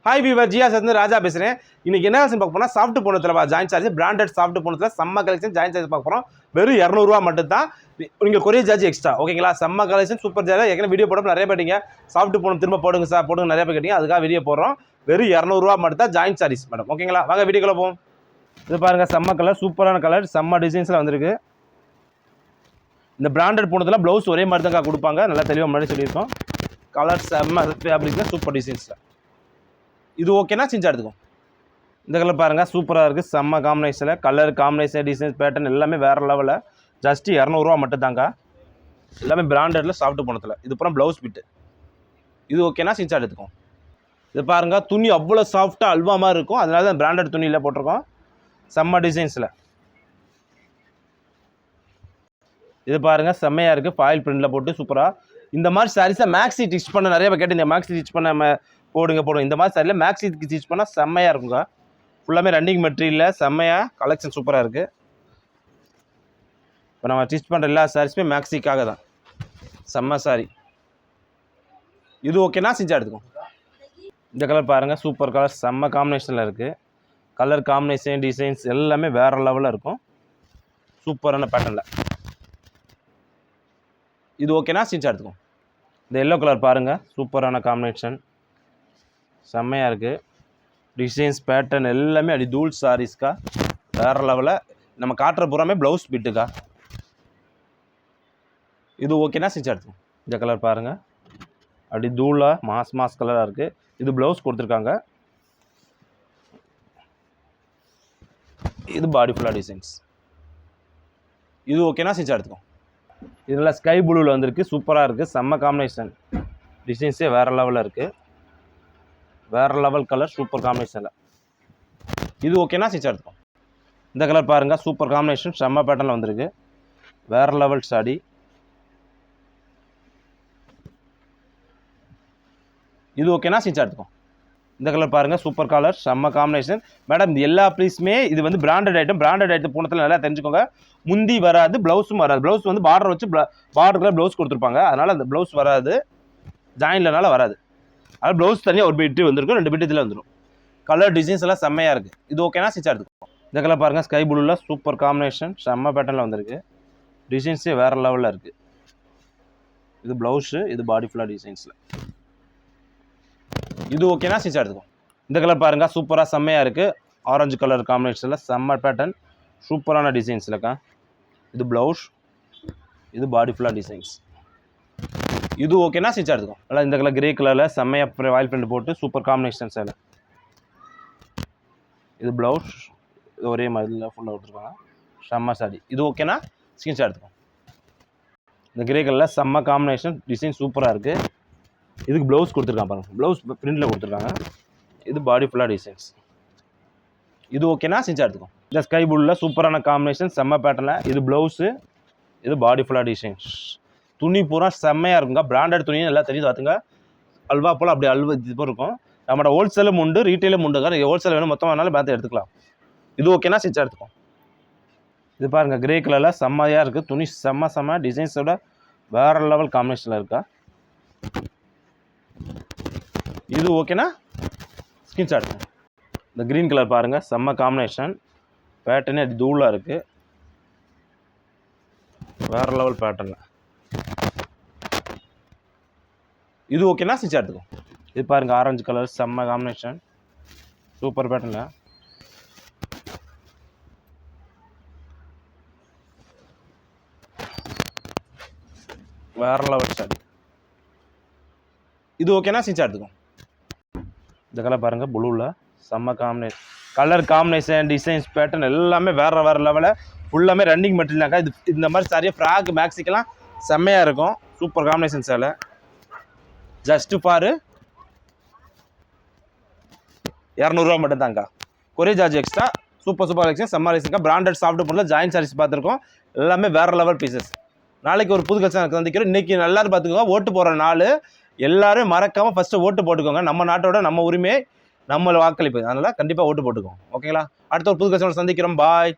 Hi viewer ஜியா சேர்ந்து ராஜா பேசுகிறேன். இன்றைக்கி என்ன பார்க்க போனால் சாஃப்ட் பொண்ணத்தில் ஜாயின் சார்ஜ் பிராண்டட் சாஃப்ட் பொண்ணத்தில் செம்ம கலெக்ஷன் ஜாயின் சார்ஜ் பார்க்க போகிறோம். வெறும் 200 மட்டும் தான். நீங்கள் கொரியர் சார்ஜ் எக்ஸ்ட்ரா. ஓகேங்களா? செம்ம கலெக்ஷன் சூப்பர் சார்ஜ். ஏற்கனவே வீடியோ போட நிறைய பேட்டிங்க சாஃப்ட் பொண்ணு திரும்ப போடுங்க சார் போடுங்க நிறைய பேர் கேட்டிங்க. அதுக்காக வீடியோ போடுறோம். வெறும் 200 மட்டும் தான் ஜாயின் சார்ஜ் மேடம். ஓகேங்களா? வாங்க வீடியோக்குள்ள போவோம். இது பாருங்கள், செம்ம கலர், சூப்பரான கலர், செம்ம டிசைன்ஸில் வந்திருக்கு. இந்த பிராண்டட் பொண்ணத்தில் ப்ளவுஸ் ஒரே மாதிரி தான் கொடுப்பாங்க. நல்லா தெளிவாக முன்னாடி சொல்லியிருக்கோம். கலர் செம்ம ஃபேப்ரிக்கில் சூப்பர் டிசைன்ஸில். இது ஓகேனா செஞ்சு எடுத்துக்கும். இந்த கலர் பாருங்கள், சூப்பராக இருக்குது. செம்ம காம்பினேஷனில் கலர் காம்பினேஷன் டிசைன்ஸ் பேட்டர்ன் எல்லாமே வேறு லெவலில். ஜஸ்ட்டு 200 மட்டும் தாங்க. எல்லாமே பிராண்டடில் சாஃப்ட் பொண்ணத்தில். இது அப்புறம் ப்ளவுஸ் பிட்டு. இது ஓகேனா செஞ்சு எடுத்துக்கும். இது பாருங்கள், துணி அவ்வளோ சாஃப்டாக அல்வா மாதிரி இருக்கும். அதனால தான் பிராண்டட் துணியில் போட்டிருக்கோம். செம்ம டிசைன்ஸில். இது பாருங்கள், செம்மையாக இருக்குது. ஃபாயில் பிரிண்டில் போட்டு சூப்பராக. இந்த மாதிரி சாரீஸை மேக்ஸி ஸ்டிச் பண்ண நிறைய பேர் கேட்டு இந்த மேக்ஸி ஸ்டிச் பண்ண போடுங்க. இந்த மாதிரி சாரியில் மேக்ஸிக்கு ஸ்டிச் பண்ணால் செம்மையாக இருக்குங்க. ஃபுல்லாமே ரன்னிங் மெட்டீரியலில் செம்மையாக கலெக்ஷன் சூப்பராக இருக்குது. இப்போ நம்ம ஸ்டிச் பண்ணுற எல்லா சாரீஸுமே மேக்ஸிக்காக தான். செம்ம சாரி. இது ஓகேனா செஞ்சு எடுத்துக்கும். இந்த கலர் பாருங்கள், சூப்பர் கலர், செம்ம காம்பினேஷனில் இருக்குது. கலர் காம்பினேஷன் டிசைன்ஸ் எல்லாமே வேறு லெவலில் இருக்கும். சூப்பரான பேட்டர்னில். இது ஓகேனா செஞ்சு எடுத்துக்கும். இந்த எல்லோ கலர் பாருங்கள், சூப்பரான காம்பினேஷன், செம்மையாக இருக்குது. டிசைன்ஸ் பேட்டர்ன் எல்லாமே அடி தூள் சாரீஸ்க்கா. வேறு லெவலில். நம்ம காட்டுற பூராமே ப்ளவுஸ் பிட்டுக்கா. இது ஓகேனா செஞ்சு எடுத்துக்கும். இந்த கலர் பாருங்கள், அப்படி தூளாக மாஸ் கலராக இருக்குது. இது ப்ளவுஸ் கொடுத்துருக்காங்க. இது பாடி ஃபுல்லாக டிசைன்ஸ். இது ஓகேனா செஞ்சு எடுத்துக்கும். இதில் ஸ்கை ப்ளூவில் வந்திருக்கு. சூப்பராக இருக்குது. செம்ம காம்பினேஷன். டிசைன்ஸே வேறு லெவலில் இருக்குது. வேறு லெவல் கலர், சூப்பர் காம்பினேஷனில். இது ஓகேனா ஸ்டிச் எடுத்துக்கும். இந்த கலர் பாருங்கள், சூப்பர் காம்பினேஷன், செம்ம பேட்டர்னில் வந்திருக்கு. வேறு லெவல் சாடி. இது ஓகேனா ஸ்டிச் எடுத்துக்கும். இந்த கலர் பாருங்கள், சூப்பர் கலர், செம்ம காம்பினேஷன். மேடம் இது எல்லா ப்ளீஸுமே இது வந்து பிராண்டட் ஐட்டம். பிராண்டட் ஐட்டம் போனத்தில் நல்லா தெரிஞ்சுக்கோங்க. முந்தி வராது, ப்ளவுஸும் வராது. ப்ளவுஸ் வந்து பார்டர் வச்சு பார்டருக்குள்ள ப்ளவுஸ் கொடுத்துருப்பாங்க. அதனால் அந்த ப்ளவுஸ் வராது, ஜாயின்லனால வராது. அதனால் ப்ளவுஸ் தனியாக ஒரு பிட்டு வந்துருக்கும், 2 பிட்டு இதில் வந்துடும். கலர் டிசைன்ஸ் எல்லாம் செம்மையாக இருக்குது. இது ஓகேனா ஸ்டிச் எடுத்துக்கும். இந்த கலர் பாருங்கள், ஸ்கை ப்ளூவில் சூப்பர் காம்பினேஷன், செம்ம பேட்டர்னில் வந்திருக்கு. டிசைன்ஸே வேறு லெவலில் இருக்குது. இது ப்ளவுஸு, இது பாடி ஃபுல்லாக டிசைன்ஸில். இது ஓகேனா ஸ்டிச் எடுத்துக்கும். இந்த கலர் பாருங்கள், சூப்பராக செம்மையாக இருக்குது. ஆரஞ்சு கலர் காம்பினேஷனில் செம்ம பேட்டர்ன், சூப்பரான டிசைன்ஸ்லக்கா. இது ப்ளவுஸ், இது பாடி ஃபுல்லாக டிசைன்ஸ். இது ஓகேனா ஸ்டிச் எடுத்துக்கும். நல்லா இந்த கலர் கிரே கலரில் செம்மையாக வாயில் பிரிண்ட் போட்டு சூப்பர் காம்பினேஷன் சேலை. இது ப்ளவுஸ், இது ஒரே மாதிரி ஃபுல்லாக கொடுத்துருக்காங்க. செம்ம சாடி. இது ஓகேனா ஸ்கிரீன்ஷாட் எடுத்துக்கும். இந்த கிரே கலரில் செம்ம காம்பினேஷன், டிசைன் சூப்பராக இருக்குது. இதுக்கு ப்ளவுஸ் கொடுத்துருக்காங்க பாருங்கள். ப்ளவுஸ் பிரிண்டில் கொடுத்துருக்காங்க. இது பாடி ஃபுல்லாக டிசைன்ஸ். இது ஓகேனா ஸ்டிச் எடுத்துக்கும். இந்த ஸ்கை ப்ளூவில் சூப்பரான காம்பினேஷன், செம்ம பேட்டர்னில். இது ப்ளவுஸு, இது பாடி ஃபுல்லாக டிசைன்ஸ். துணி பூரா செம்மையாக இருக்குங்க. பிராண்டட் துணி நல்லா தெரியுது பார்த்துங்க. அல்வா போல் அப்படி அல்வா இது போல் இருக்கும். நம்மளோட ஹோல்சேலும் உண்டு, ரீட்டெயிலும் உண்டுங்க. ஹோல்சேல் வேணும் மொத்தம் வேணாலும் பார்த்து எடுத்துக்கலாம். இது ஓகேனா ஸ்டிச் எடுத்துக்கும். இது பாருங்கள், கிரே கலரில் செம்மையாக இருக்குது. துணி செம்ம டிசைன்ஸோட வேறு லெவல் காம்பினேஷனில் இருக்கா. இது ஓகேனா ஸ்கிரீன்ஷாட் எடுத்துக்கும். இந்த க்ரீன் கலர் பாருங்கள், செம்ம காம்பினேஷன், பேட்டர்னே அது தூளாக இருக்குது. வேறு லெவல் பேட்டர்னில். இது ஓகேனா ஸ்டிச் எடுத்துக்கும். இது பாருங்கள், ஆரஞ்சு கலர், செம்ம காம்பினேஷன், சூப்பர் பேட்டர்னில். வேறு லெவல் சாரி. இது ஓகேனா ஸ்டிச் எடுத்துக்கும். இந்த கலர் பாருங்கள், ப்ளூவில் செம்ம combination, colour combination designs pattern எல்லாமே வேறு லெவலில். ஃபுல்லாமே ரன்னிங் மெட்டீரியல்னாக்கா. இது இந்த மாதிரி சாரியாக ஃப்ராக் மேக்ஸிக்கெல்லாம் செம்மையாக இருக்கும். சூப்பர் காம்பினேஷன் சேலை. ஜஸ்ட்டு ஃபார் 200 மட்டும் தாங்க. Courier charge extra. Super collection, செம்ம கலெக்ஷன். பிராண்டட் சாஃப்ட் பொண்ணில் ஜாயின் சாரீஸ் பார்த்துருக்கோம். எல்லாமே வேறு லெவல் பீசஸ். நாளைக்கு ஒரு புது கலெக்ஷன் சந்திக்கிறோம். இன்றைக்கி எல்லாரும் பார்த்துக்கோங்க. ஓட்டு போகிற நாள் எல்லோரும் மறக்காமல் ஃபஸ்ட்டு ஓட்டு போட்டுக்கோங்க. நம்ம நாட்டோட நம்ம உரிமை, நம்மளை வாக்களிப்பு. அதனால் கண்டிப்பாக ஓட்டு போட்டுக்கோங்க. ஓகேங்களா? அடுத்த ஒரு புது கலெக்ஷன் சந்திக்கிறோம். பாய்.